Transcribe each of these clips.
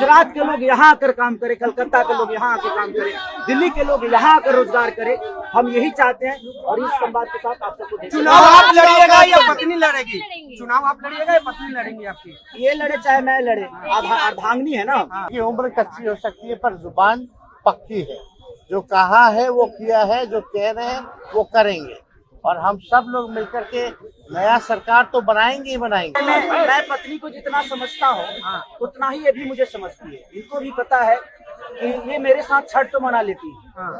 गुजरात के लोग यहाँ आकर काम करें, कलकत्ता के लोग यहाँ आकर काम करें, दिल्ली के लोग यहाँ आकर रोजगार करें। हम यही चाहते हैं और इस संवाद के साथ आप सबको चुनाव आप लड़िएगा या पत्नी लड़ेगी? चुनाव आप लड़िएगा या पत्नी लड़ेंगी आपकी? ये लड़े चाहे मैं लड़े, अर्धांगिनी है ना। ये उम्र कच्ची हो सकती है पर जुबान पक्की है। जो कहा है वो किया है, जो कह रहे हैं वो करेंगे और हम सब लोग मिलकर के नया सरकार तो बनाएंगे ही बनाएंगे। मैं पत्नी को जितना समझता हूँ उतना ही ये भी मुझे समझती है। इनको भी पता है कि ये मेरे साथ छठ तो मना लेती है,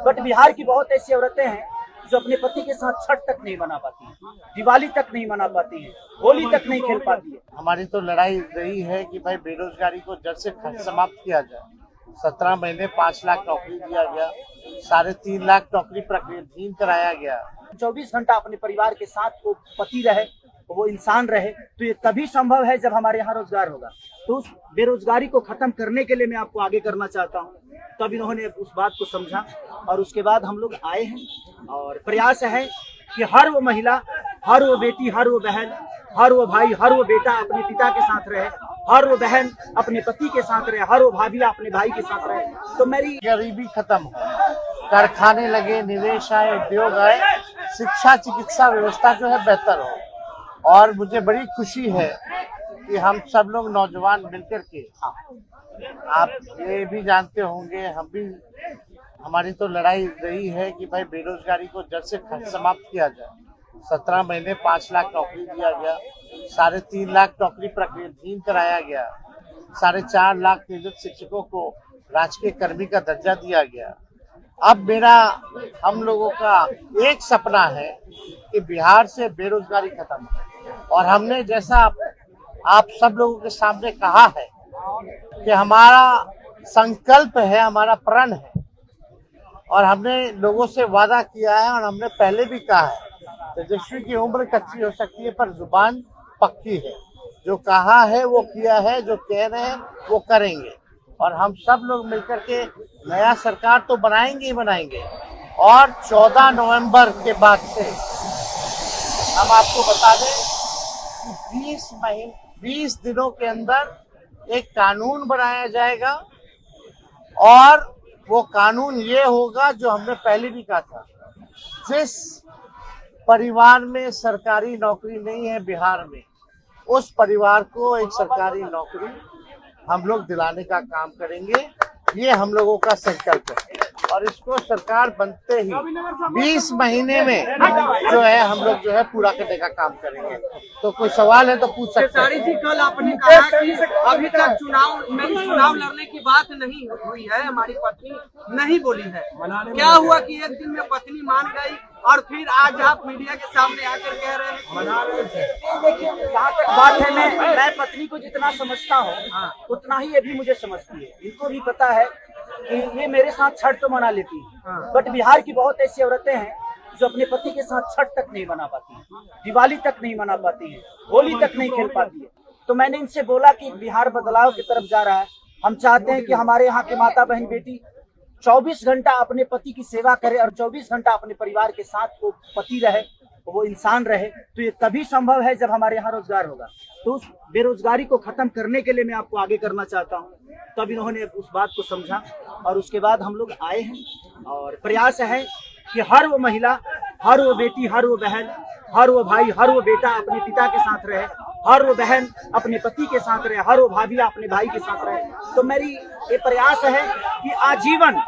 बट बिहार की बहुत ऐसी औरतें हैं जो अपने पति के साथ छठ तक नहीं मना पाती है, दिवाली तक नहीं मना पाती है, होली तक नहीं खेल पाती है। हमारी तो लड़ाई रही है कि भाई बेरोजगारी को जड़ से समाप्त किया जाए। 17 महीने 5 लाख नौकरी दिया गया, 3.5 लाख नौकरी प्रक्रियाधीन कराया गया। 24 घंटा अपने परिवार के साथ वो पति रहे, वो इंसान रहे, तो ये तभी संभव है जब हमारे यहाँ रोजगार होगा। तो उस बेरोजगारी को खत्म करने के लिए मैं आपको आगे करना चाहता हूँ। तब इन्होंने उस बात को समझा और उसके बाद हम लोग आए हैं और प्रयास है कि हर वो महिला, हर वो बेटी, हर वो बहन, हर वो भाई, हर वो बेटा अपने पिता के साथ रहे, हर वो बहन अपने पति के साथ रहे, हर वो भाभी अपने भाई के साथ रहे। तो मेरी गरीबी खत्म हो, कारखाने लगे, निवेश आए, उद्योग आए, शिक्षा चिकित्सा व्यवस्था जो है बेहतर हो। और मुझे बड़ी खुशी है कि हम सब लोग नौजवान मिलकर के, आप ये भी जानते होंगे, हमारी तो लड़ाई रही है कि भाई बेरोजगारी को जड़ से समाप्त किया जाए। 17 महीने 5 लाख नौकरी दिया गया, 3.5 लाख नौकरी प्रक्रियाधीन कराया गया, 4.5 लाख नियोजित शिक्षकों को राजकीय कर्मी का दर्जा दिया गया। अब हम लोगों का एक सपना है कि बिहार से बेरोजगारी खत्म हो। और हमने जैसा आप सब लोगों के सामने कहा है कि हमारा संकल्प है, हमारा प्रण है और हमने लोगों से वादा किया है और हमने पहले भी कहा है, तेजस्वी की उम्र कच्ची हो सकती है पर जुबान पक्की है। जो कहा है वो किया है, जो कह रहे हैं वो करेंगे और हम सब लोग मिलकर के नया सरकार तो बनाएंगे ही बनाएंगे। और 14 नवंबर के बाद से हम आपको बता दें कि 20 दिनों के अंदर एक कानून बनाया जाएगा और वो कानून ये होगा जो हमने पहले भी कहा था, जिस परिवार में सरकारी नौकरी नहीं है बिहार में, उस परिवार को एक सरकारी नौकरी हम लोग दिलाने का काम करेंगे। ये हम लोगों का संकल्प है और इसको सरकार बनते ही 20 महीने में जो है हम लोग जो है पूरा करने का काम करेंगे। तो कोई सवाल है तो पूछ सकते हैं। जी, कल आपने कहा कि अभी तक चुनाव लड़ने की बात नहीं हुई है, हमारी पत्नी नहीं बोली है। क्या हुआ कि एक दिन में पत्नी मान गई और फिर आज आप मीडिया के सामने आकर कह रहे हैं? देखिए, जहाँ तक बात है, मैं पत्नी को जितना समझता हूँ उतना ही ये भी मुझे समझती है। इनको भी पता है कि ये मेरे साथ छठ तो मना लेती है, बट बिहार की बहुत ऐसी औरतें हैं जो अपने पति के साथ छठ तक नहीं मना पाती है, दिवाली तक नहीं मना पाती है, होली तक नहीं खेल पाती है। तो मैंने इनसे बोला कि बिहार बदलाव की तरफ जा रहा है। हम चाहते हैं कि हमारे यहाँ की माता बहन बेटी 24 घंटा अपने पति की सेवा करे और 24 घंटा अपने परिवार के साथ वो पति रहे, वो इंसान रहे। तो ये तभी संभव है जब हमारे यहाँ रोजगार होगा। तो उस बेरोजगारी को खत्म करने के लिए मैं आपको आगे करना चाहता हूँ। तब इन्होंने उस बात को समझा और उसके बाद हम लोग आए हैं और प्रयास है कि हर वो महिला, हर वो बेटी, हर वो बहन, हर वो भाई, हर वो बेटा अपने पिता के साथ रहे, हर वो बहन अपने पति के साथ रहे, हर वो भाभी अपने भाई के साथ रहे। तो मेरी ये प्रयास है कि आजीवन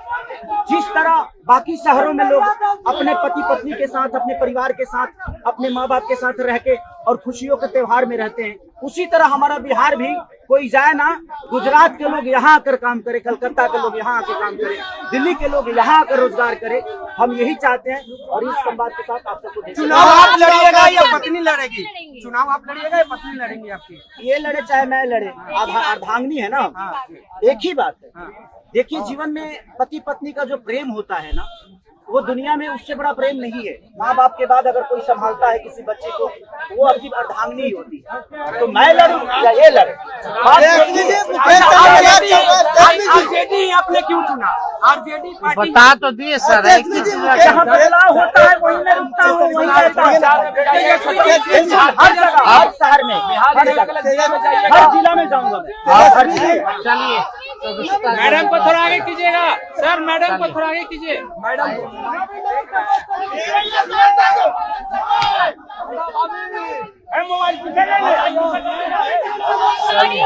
जिस तरह बाकी शहरों में लोग अपने पति पत्नी के साथ, अपने परिवार के साथ, अपने माँ बाप के साथ रह के और खुशियों के त्योहार में रहते हैं, उसी तरह हमारा बिहार भी कोई जाए ना, गुजरात के लोग यहाँ आकर काम करे, कलकत्ता के लोग यहाँ आकर काम करे, दिल्ली के लोग यहाँ आकर रोजगार करे। हम यही चाहते हैं और इस संवाद के साथ आप सबको चुनाव आप लड़िएगा या पत्नी लड़ेगी? चुनाव आप लड़िएगा या पत्नी लड़ेंगी आपकी? ये लड़े चाहे मैं लड़े, अर्धांगिनी है ना, एक ही बात है। देखिए, जीवन में पति पत्नी का जो प्रेम होता है ना, वो दुनिया में उससे बड़ा प्रेम नहीं है। माँ बाप के बाद अगर कोई संभालता है किसी बच्चे को, वो आपकी अर्धांगिनी ही होती है। तो मैं लड़ूं या ये लड़े? आरजेडी आपने क्यों चुना? आरजेडी पार्टी बता तो दिए सर, जहाँ बदलाव होता है वहीं मैं रुकता हूँ, वहीं रहता हूँ। हर जगह, हर शहर में, हर जिला में जाऊंगा मैं। चलिए सदस्यता मैडम को थोड़ा आगे कीजिएगा सर, मैडम को थोड़ा आगे कीजिए। मैडम चलिए।